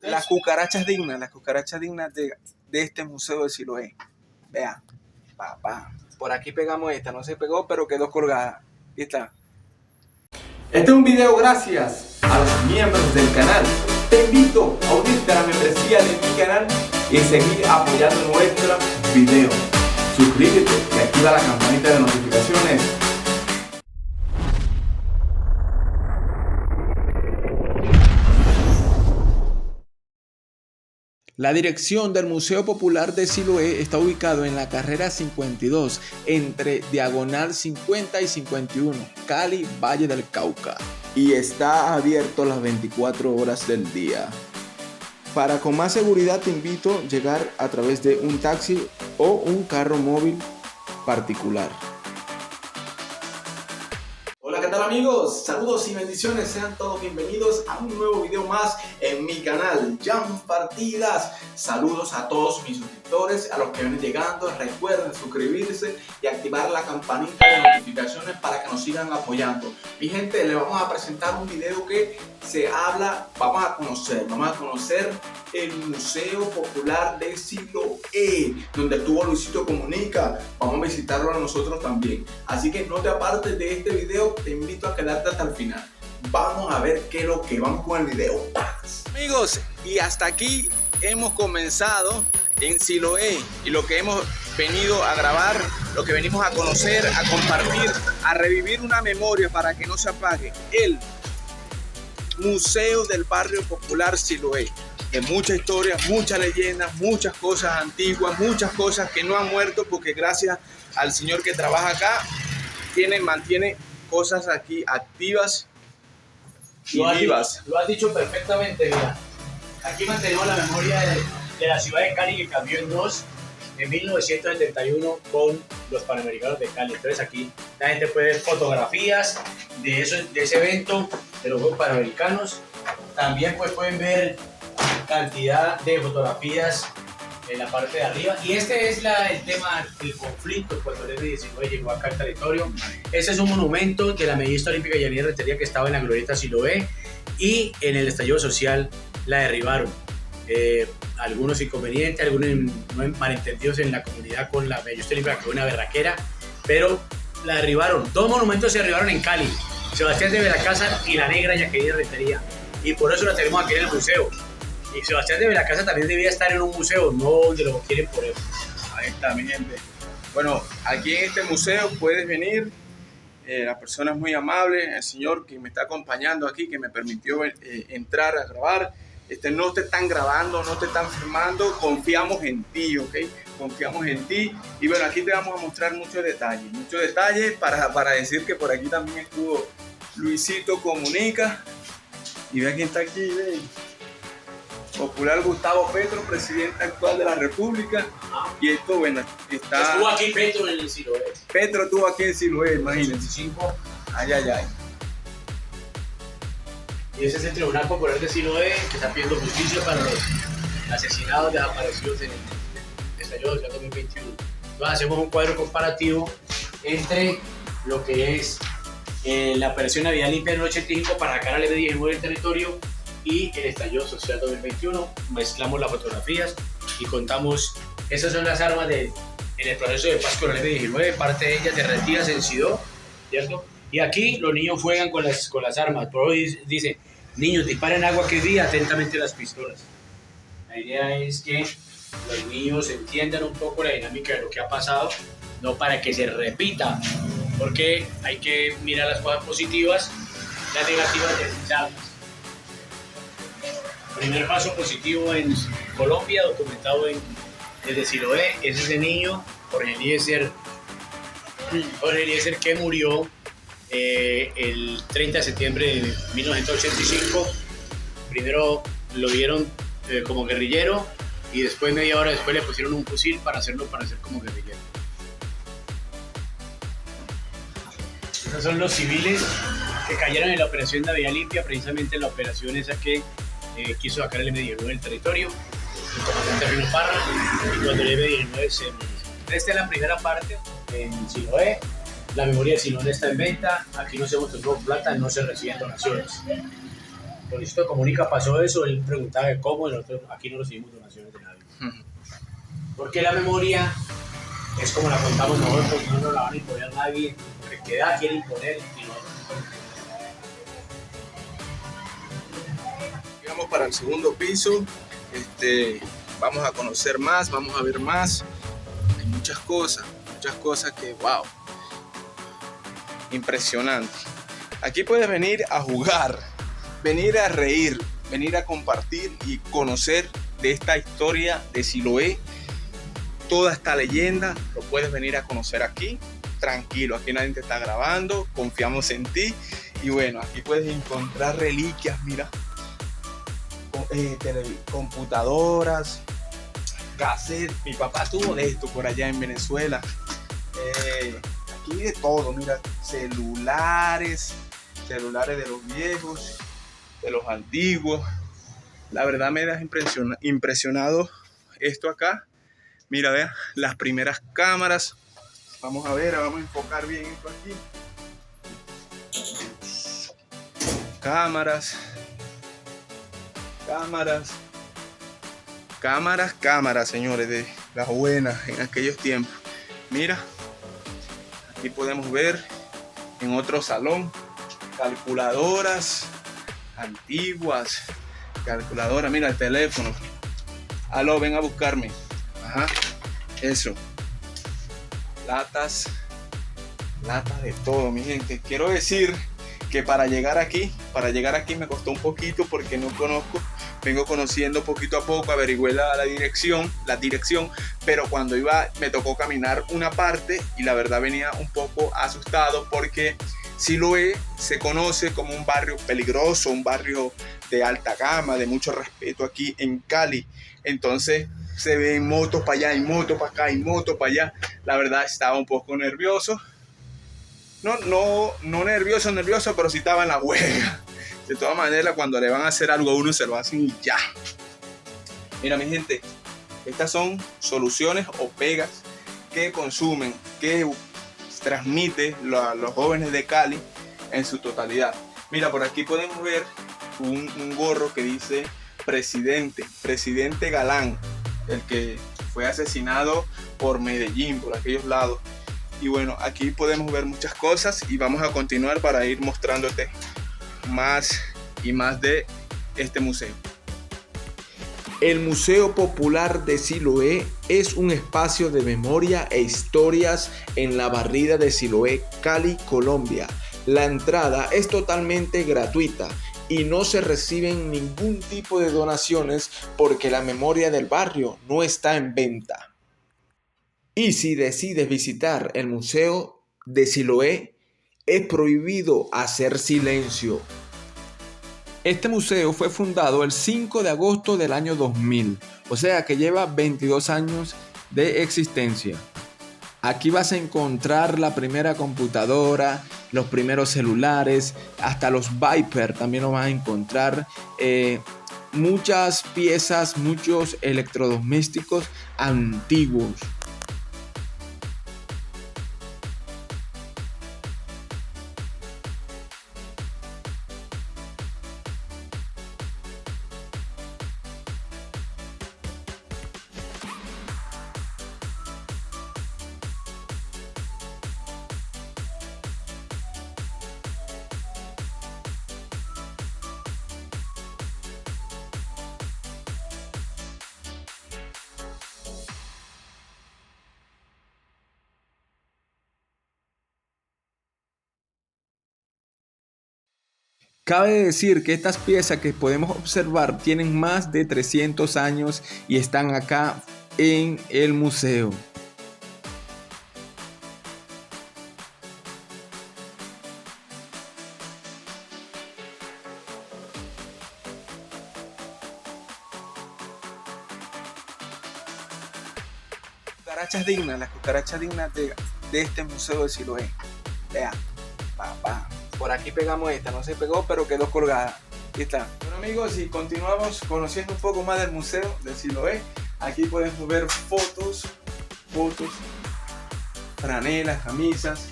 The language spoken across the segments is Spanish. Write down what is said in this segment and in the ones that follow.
las cucarachas dignas de este museo de Siloé. Vean, papá, por aquí pegamos esta, no se pegó, pero quedó colgada. Ahí está. Este es un video gracias a los miembros del canal. Te invito a unirte a la membresía de mi canal y seguir apoyando nuestros videos. Suscríbete y activa la campanita de notificaciones. La dirección del Museo Popular de Siloé está ubicado en la carrera 52, entre diagonal 50 y 51, Cali, Valle del Cauca. Y está abierto las 24 horas del día. Para con más seguridad te invito a llegar a través de un taxi o un carro móvil particular. Hola, ¿qué tal amigos? Saludos y bendiciones, sean todos bienvenidos a un nuevo video más en mi canal Jam Partidas. Saludos a todos mis suscriptores, a los que vienen llegando. Recuerden suscribirse y activar la campanita de notificaciones para que nos sigan apoyando. Mi gente, le vamos a presentar un video que vamos a conocer el Museo Popular de Siloé, donde estuvo Luisito Comunica. Vamos a visitarlo a nosotros también. Así que no te apartes de este video, te invito a quedarte hasta el final. Vamos a ver qué es lo que vamos con el video. ¡Paz! Amigos, y hasta aquí hemos comenzado en Siloé, y lo que hemos venido a grabar, lo que venimos a conocer, a compartir, a revivir una memoria para que no se apague, el Museo del Barrio Popular Siloé, de mucha historia, muchas leyendas, muchas cosas antiguas, muchas cosas que no han muerto, porque gracias al señor que trabaja acá, mantiene cosas aquí activas y vivas. Lo has dicho perfectamente, mira. Aquí mantenemos la memoria de la ciudad de Cali, que cambió en dos en 1971 con los Panamericanos de Cali. Entonces aquí la gente puede ver fotografías de ese evento, de los Juegos Panamericanos. También pues pueden ver cantidad de fotografías en la parte de arriba. Y este es el tema del conflicto cuando el F-19 llegó acá al territorio. Este es un monumento de la medallista olímpica Yanira Rentería, que estaba en la glorieta Siloé, y en el estallido social la derribaron. Algunos inconvenientes, algunos malentendidos en la comunidad con la medallista olímpica, que fue una berraquera, pero la derribaron. Dos monumentos se derribaron en Cali: Sebastián de Belalcázar y la negra Yanira Rentería, y por eso la tenemos aquí en el museo. Y Sebastián de Belalcázar también debía estar en un museo, no donde lo quieren por eso. Ahí está, mi gente. Bueno, aquí en este museo puedes venir. La persona es muy amable, el señor que me está acompañando aquí, que me permitió entrar a grabar. No te están grabando, no te están filmando, confiamos en ti, ¿ok? Confiamos en ti. Y bueno, aquí te vamos a mostrar muchos detalles para decir que por aquí también estuvo Luisito Comunica. Y vea quién está aquí, ve. Popular Gustavo Petro, presidente actual de la República. Y esto, bueno, estuvo aquí Petro en el Siloé. Petro estuvo aquí en Siloé, imagínense. Ay. Y ese es el Tribunal Popular de Siloé, que está pidiendo justicia para los asesinados desaparecidos en el estallido social 2021. Entonces hacemos un cuadro comparativo entre lo que es la operación Navidad Limpia en el 85 para sacar al F-19 del territorio y el estallido social 2021. Mezclamos las fotografías y contamos. Esas son las armas en el proceso de paz con el F-19, parte de ellas derretidas en Sidó, ¿cierto? Y aquí los niños juegan con las armas. Por hoy dice: niños, disparen agua que día, atentamente las pistolas. La idea es que los niños entiendan un poco la dinámica de lo que ha pasado, no para que se repita, porque hay que mirar las cosas positivas, las negativas desecharlas. Primer paso positivo en Colombia, documentado desde Siloé, es ese niño, Jorge Eliezer, que murió el 30 de septiembre de 1985. Primero lo vieron como guerrillero, y después, media hora después, le pusieron un fusil para hacerlo parecer como guerrillero. Esos son los civiles que cayeron en la operación Navidad Limpia, precisamente en la operación esa que quiso sacar el M-19 del territorio, el comandante Rino Parra, y cuando el M-19 se movilizó. Esta es la primera parte en Siloé. La memoria de Siloé está en venta. Aquí no se mostró plata, no se reciben donaciones. Luisito Comunica pasó eso, él preguntaba de cómo, y nosotros aquí no recibimos donaciones de nadie. Porque la memoria es como la contamos nosotros, no nos la van a imponer nadie, porque queda quiere imponer y no. Llegamos para el segundo piso. Vamos a conocer más, vamos a ver más. Hay muchas cosas que, wow, impresionante. Aquí puedes venir a jugar, venir a reír, venir a compartir y conocer de esta historia de Siloé. Toda esta leyenda lo puedes venir a conocer aquí, tranquilo, aquí nadie te está grabando, confiamos en ti. Y bueno, aquí puedes encontrar reliquias, mira, computadoras, cassette. Mi papá tuvo de esto por allá en Venezuela. Aquí de todo, mira, celulares de los viejos, de los antiguos. La verdad me da impresionado esto acá. Mira, vean, las primeras cámaras. Vamos a ver, vamos a enfocar bien esto aquí. Cámaras, señores, de las buenas en aquellos tiempos. Mira, aquí podemos ver en otro salón calculadoras antiguas. Calculadora, mira el teléfono. Aló, ven a buscarme. Ajá, eso. Latas de todo, mi gente. Quiero decir que para llegar aquí me costó un poquito porque no conozco. Vengo conociendo poquito a poco, averigüé la dirección, pero cuando iba me tocó caminar una parte y la verdad venía un poco asustado porque Siloé se conoce como un barrio peligroso, un barrio de alta gama, de mucho respeto aquí en Cali. Entonces se ven motos para allá, y motos para acá, y motos para allá. La verdad estaba un poco nervioso. No nervioso, pero sí estaba en la huelga. De todas maneras, cuando le van a hacer algo a uno, se lo hacen y ya. Mira, mi gente, estas son soluciones o pegas que consumen, que transmite los jóvenes de Cali en su totalidad. Mira, por aquí podemos ver un gorro que dice presidente Galán, el que fue asesinado por Medellín, por aquellos lados. Y bueno, aquí podemos ver muchas cosas y vamos a continuar para ir mostrándote más y más de este museo. El Museo Popular de Siloé es un espacio de memoria e historias en la barriada de Siloé, Cali, Colombia. La entrada es totalmente gratuita y no se reciben ningún tipo de donaciones porque la memoria del barrio no está en venta. Y si decides visitar el Museo de Siloé, es prohibido hacer silencio. Este museo fue fundado el 5 de agosto del año 2000, o sea que lleva 22 años de existencia. Aquí vas a encontrar la primera computadora, los primeros celulares, hasta los Viper también lo vas a encontrar. Muchas piezas, muchos electrodomésticos antiguos. Cabe decir que estas piezas que podemos observar tienen más de 300 años y están acá en el museo. Las cucarachas dignas de este museo de Siloé. Vean, por aquí pegamos esta, no se pegó pero quedó colgada. Aquí está. Bueno amigos, y continuamos conociendo un poco más del museo de Siloé. Aquí podemos ver fotos, franelas, camisas,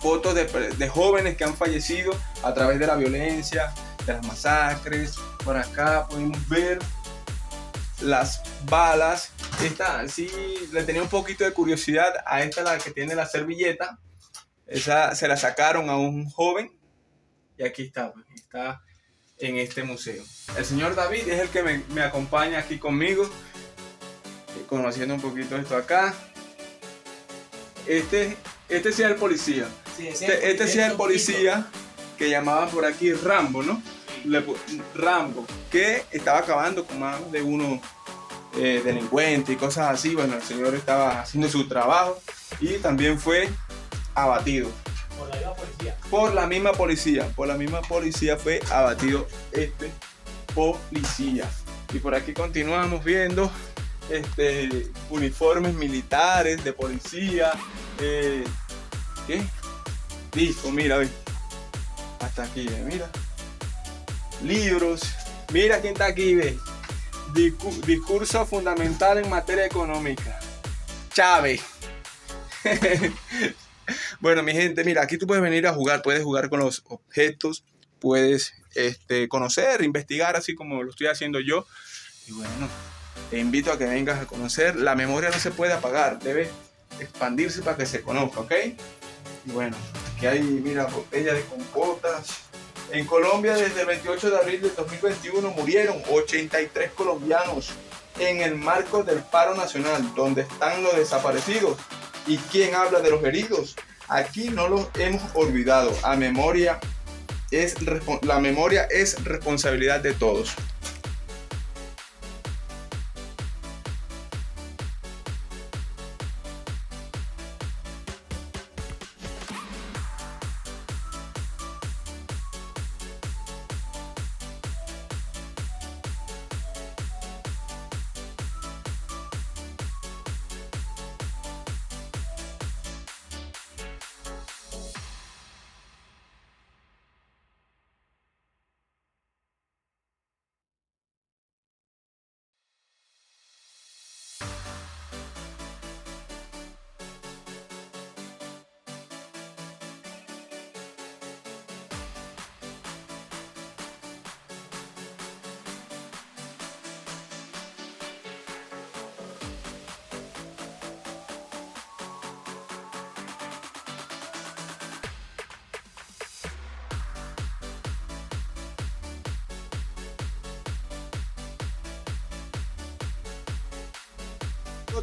fotos de jóvenes que han fallecido a través de la violencia, de las masacres. Por acá podemos ver las balas. Esta sí le tenía un poquito de curiosidad a esta, la que tiene la servilleta. Esa se la sacaron a un joven y aquí está, pues, está en este museo. El señor David es el que me acompaña aquí conmigo, conociendo un poquito esto acá. Este sí es el policía. Sí, Este sí es el policía que llamaban por aquí Rambo, ¿no? Rambo, que estaba acabando con más de uno delincuente y cosas así. Bueno, el señor estaba haciendo su trabajo y también fue abatido. Por la misma policía fue abatido este policía. Y por aquí continuamos viendo uniformes militares de policía. ¿Qué? Listo, mira, ve. Hasta aquí, mira. Libros. Mira quién está aquí, ve. Discurso fundamental en materia económica. Chávez. Bueno, mi gente, mira, aquí tú puedes venir a jugar, puedes jugar con los objetos, puedes conocer, investigar, así como lo estoy haciendo yo. Y bueno, te invito a que vengas a conocer. La memoria no se puede apagar, debe expandirse para que se conozca, ¿ok? Y bueno, aquí hay, mira, botellas de compotas. En Colombia, desde el 28 de abril del 2021, murieron 83 colombianos en el marco del paro nacional. ¿Dónde están los desaparecidos? ¿Y quién habla de los heridos? Aquí no los hemos olvidado. La memoria es responsabilidad de todos.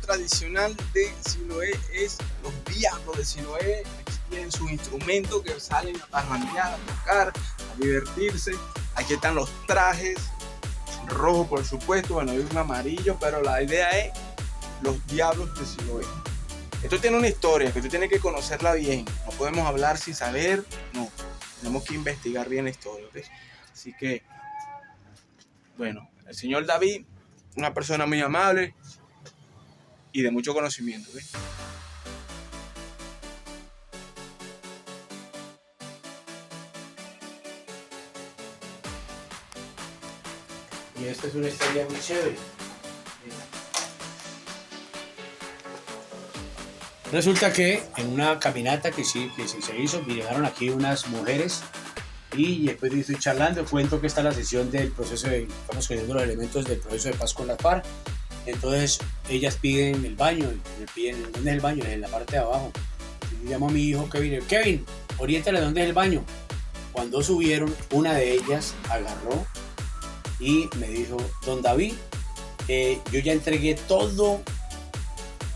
Tradicional de Siloé es los diablos de Siloé. Aquí tienen sus instrumentos que salen a parrandear, a tocar, a divertirse. Aquí están los trajes, rojo por supuesto, bueno, hay un amarillo, pero la idea es los diablos de Siloé. Esto tiene una historia que tú tienes que conocerla bien. No podemos hablar sin saber, no. Tenemos que investigar bien la historia, ¿ok? Así que, bueno, el señor David, una persona muy amable y de mucho conocimiento, ¿ves? Y esta es una historia muy chévere. Resulta que en una caminata que se hizo, llegaron aquí unas mujeres y después de ir charlando, cuento que está la sesión del proceso estamos cogiendo los elementos del proceso de paz con las FARC. Entonces ellas piden el baño, me piden, ¿dónde es el baño? En la parte de abajo. Yo llamo a mi hijo Kevin, oriéntale dónde es el baño. Cuando subieron, una de ellas agarró y me dijo, don David, yo ya entregué todo,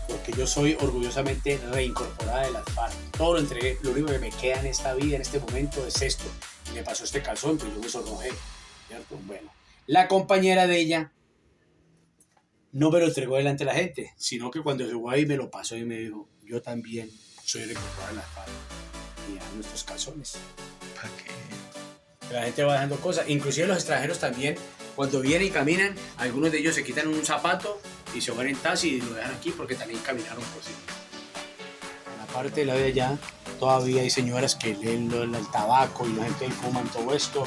porque yo soy orgullosamente reincorporada de las FARC. Todo lo entregué, lo único que me queda en esta vida, en este momento, es esto. Y me pasó este calzón, pues yo me sonrojé, ¿cierto? Bueno, la compañera de ella no me lo entregó delante de la gente, sino que cuando llegó ahí me lo pasó y me dijo, yo también soy reincorporada de las FARC. Y a nuestros calzones. ¿Para qué? La gente va dejando cosas, inclusive los extranjeros también, cuando vienen y caminan, algunos de ellos se quitan un zapato y se van en taxi y lo dejan aquí porque también caminaron por sí. En la parte de la de allá todavía hay señoras que leen el tabaco y la gente fuman todo esto.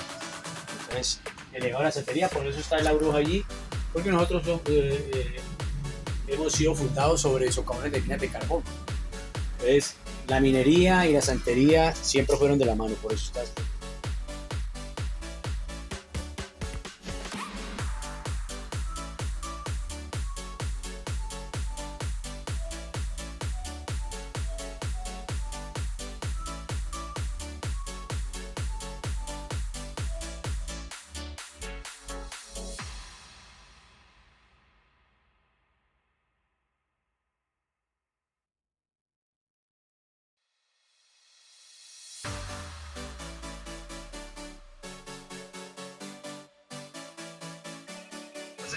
Entonces, elevado la santería, por eso está la bruja allí, porque nosotros hemos sido fundados sobre socavones de minas de carbón. Entonces, la minería y la santería siempre fueron de la mano, por eso está esto.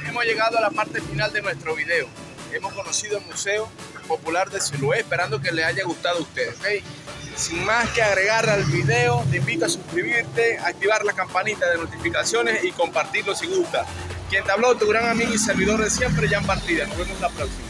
hemos llegado a la parte final de nuestro video. Hemos conocido el Museo Popular de Siloé, esperando que les haya gustado a ustedes, ¿okay? Sin más que agregar al video, te invito a suscribirte, activar la campanita de notificaciones y compartirlo si gusta. Quien te habló, tu gran amigo y servidor de siempre, Jan Partida. Nos vemos la próxima.